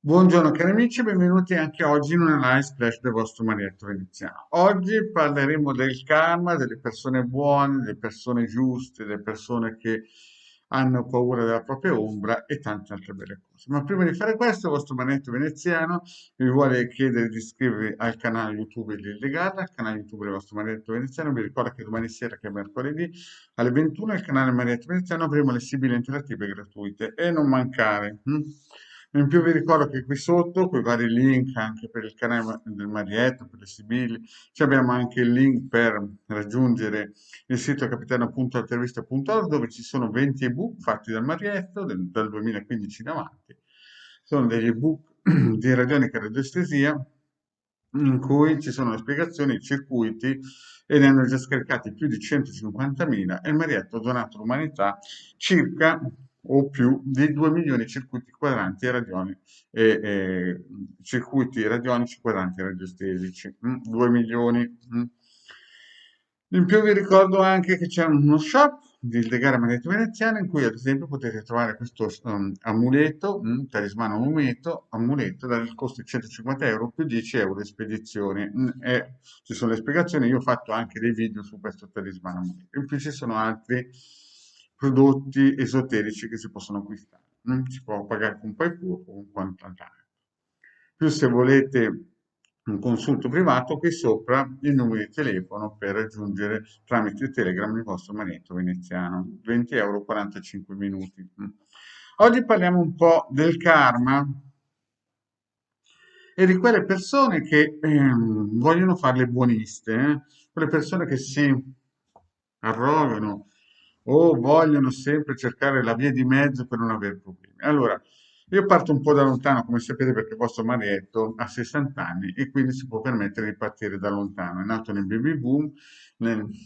Buongiorno cari amici, benvenuti anche oggi in una live splash del vostro Marietto Veneziano. Oggi parleremo del karma, delle persone buone, delle persone giuste, delle persone che hanno paura della propria ombra e tante altre belle cose. Ma prima di fare questo, il vostro Marietto Veneziano vi vuole chiedere di iscrivervi al canale YouTube di Illegata, al canale YouTube del vostro Marietto Veneziano. Vi ricordo che domani sera, che è mercoledì, alle 21 il canale Marietto Veneziano avremo le sibille interattive gratuite e non mancare. In più vi ricordo che qui sotto, con i vari link anche per il canale del Marietto, per le Sibili, ci abbiamo anche il link per raggiungere il sito capitano.altervista.org dove ci sono 20 ebook fatti dal Marietto dal 2015 in avanti. Sono degli ebook di radionica e radioestesia in cui ci sono le spiegazioni, i circuiti e ne hanno già scaricati più di 150.000 e il Marietto ha donato all'umanità circa o più di 2 milioni di circuiti quadranti e circuiti radionici quadranti e radiostesici. 2 milioni. In più vi ricordo anche che c'è uno shop di Legare Magneti Veneziano in cui ad esempio potete trovare questo amuleto, talismano amuleto dal costo di 150 euro più 10 euro di spedizione. E ci sono le spiegazioni, io ho fatto anche dei video su questo talismano amuleto. In più ci sono altri prodotti esoterici che si possono acquistare. Si può pagare con PayPal o con quant'altro. Più se volete un consulto privato, qui sopra il numero di telefono per raggiungere tramite Telegram il vostro manetto veneziano. 20 euro 45 minuti. Oggi parliamo un po' del karma e di quelle persone che vogliono fare le buoniste, quelle persone che si arrogano o vogliono sempre cercare la via di mezzo per non avere problemi. Allora, io parto un po' da lontano, come sapete, perché il vostro Marietto ha 60 anni e quindi si può permettere di partire da lontano. È nato nel baby boom,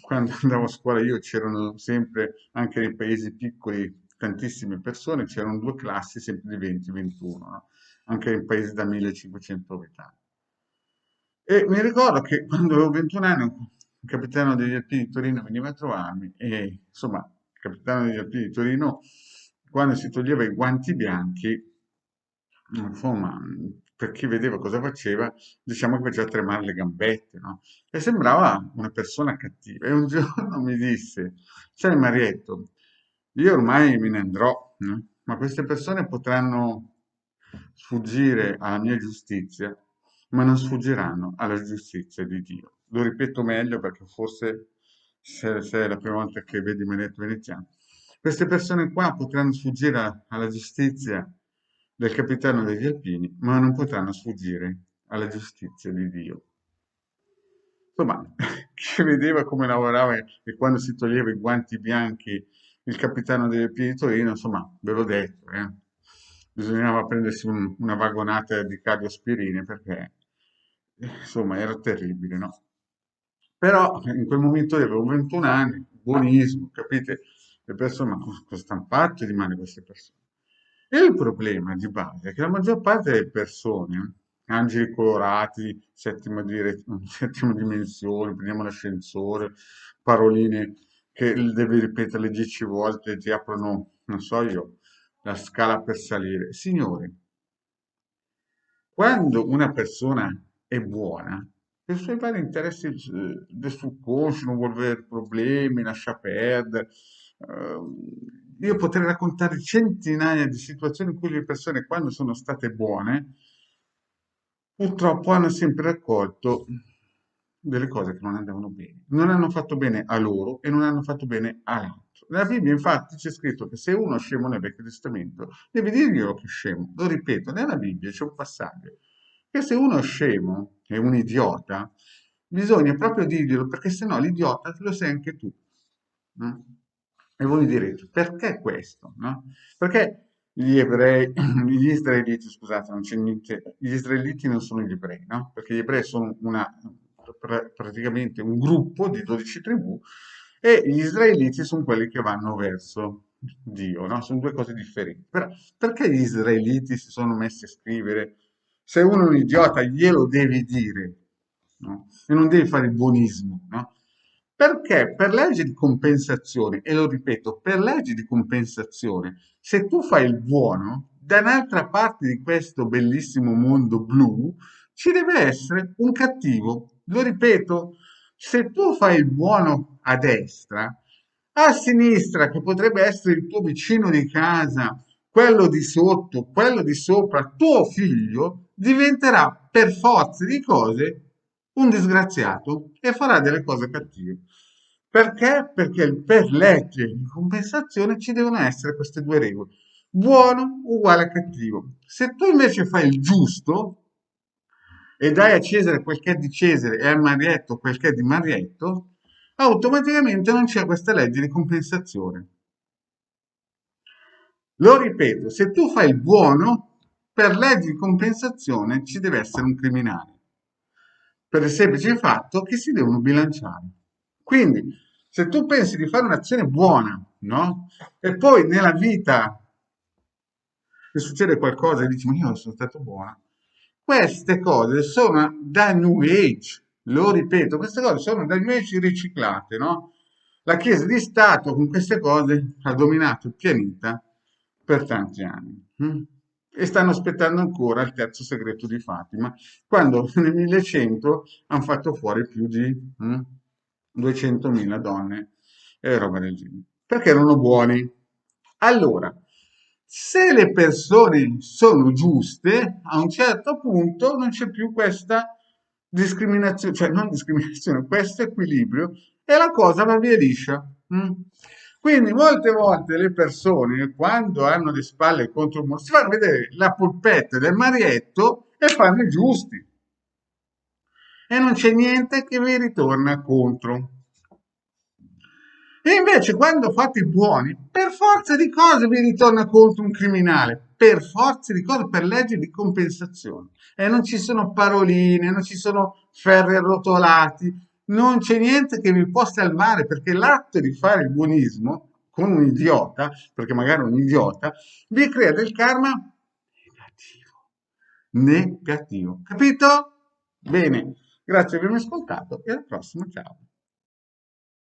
quando andavo a scuola io c'erano sempre, anche nei paesi piccoli, tantissime persone, c'erano due classi sempre di 20-21, no? Anche in paesi da 1500 abitanti. E mi ricordo che quando avevo 21 anni, il capitano degli Alpini di Torino veniva a trovarmi e, insomma, il capitano degli Alpini di Torino, quando si toglieva i guanti bianchi, insomma, per chi vedeva cosa faceva, diciamo che faceva tremare le gambette, no? E sembrava una persona cattiva. E un giorno mi disse, sai Marietto, io ormai me ne andrò, no? Ma queste persone potranno sfuggire alla mia giustizia, ma non sfuggiranno alla giustizia di Dio. Lo ripeto meglio perché forse se è la prima volta che vedi Marietto Veneziano. Queste persone qua potranno sfuggire alla giustizia del capitano degli Alpini, ma non potranno sfuggire alla giustizia di Dio. Insomma, chi vedeva come lavorava e quando si toglieva i guanti bianchi il capitano degli Alpini di Torino, insomma, ve l'ho detto, bisognava prendersi una vagonata di cardioaspirine perché, insomma, era terribile, no? Però in quel momento io avevo 21 anni, buonismo, capite? Le persone, ma cosa stanno fatte di male queste persone? E il problema di base è che la maggior parte delle persone, angeli colorati, settima dimensione, prendiamo l'ascensore, paroline che devi ripetere 10 volte, ti aprono, non so io, la scala per salire. Signori, quando una persona è buona, per i suoi vari interessi del subconscio, non vuole avere problemi, lascia perdere. Io potrei raccontare centinaia di situazioni in cui le persone, quando sono state buone, purtroppo hanno sempre raccolto delle cose che non andavano bene. Non hanno fatto bene a loro e non hanno fatto bene all'altro. Nella Bibbia, infatti, c'è scritto che se uno è scemo nel Vecchio Testamento, devi dirglielo che è scemo. Lo ripeto, nella Bibbia c'è un passaggio che se uno è scemo, è un idiota, bisogna proprio dirglielo perché sennò l'idiota lo sei anche tu. No? E voi mi direte, perché questo? No? Perché gli ebrei, gli israeliti, scusate, non c'è niente, gli israeliti non sono gli ebrei, no? Perché gli ebrei sono praticamente un gruppo di 12 tribù e gli israeliti sono quelli che vanno verso Dio, no? Sono due cose differenti. Però perché gli israeliti si sono messi a scrivere se uno è un idiota glielo devi dire, no? E non devi fare il buonismo, no? Perché per legge di compensazione, e lo ripeto, per legge di compensazione, se tu fai il buono, da un'altra parte di questo bellissimo mondo blu ci deve essere un cattivo. Lo ripeto, se tu fai il buono a destra, a sinistra, che potrebbe essere il tuo vicino di casa, quello di sotto, quello di sopra, tuo figlio, diventerà per forza di cose un disgraziato e farà delle cose cattive. Perché? Perché per legge di compensazione ci devono essere queste due regole. Buono uguale a cattivo. Se tu invece fai il giusto e dai a Cesare quel che è di Cesare e a Marietto quel che è di Marietto, automaticamente non c'è questa legge di compensazione. Lo ripeto, se tu fai il buono, per legge di compensazione ci deve essere un criminale, per il semplice fatto che si devono bilanciare. Quindi, se tu pensi di fare un'azione buona, no? E poi nella vita ti succede qualcosa e dici, ma io sono stato buona. Queste cose sono da New Age, lo ripeto, queste cose sono da New Age riciclate, no? La Chiesa di Stato con queste cose ha dominato il pianeta per tanti anni. E stanno aspettando ancora il terzo segreto di Fatima, quando nel 1100 hanno fatto fuori più di 200.000 donne e roba del genere, perché erano buoni. Allora, se le persone sono giuste, a un certo punto non c'è più questa discriminazione, cioè non discriminazione, questo equilibrio e la cosa va via liscia. Quindi molte volte le persone, quando hanno le spalle contro il muro, si fanno vedere la polpetta del marietto e fanno i giusti. E non c'è niente che vi ritorna contro. E invece quando fate i buoni, per forza di cose vi ritorna contro un criminale, per forza di cose, per legge di compensazione. E non ci sono paroline, non ci sono ferri arrotolati, non c'è niente che vi possa salvare, perché l'atto di fare il buonismo con un idiota, perché magari è un idiota, vi crea del karma negativo. Negativo. Capito? Bene, grazie per avermi ascoltato e alla prossima, ciao.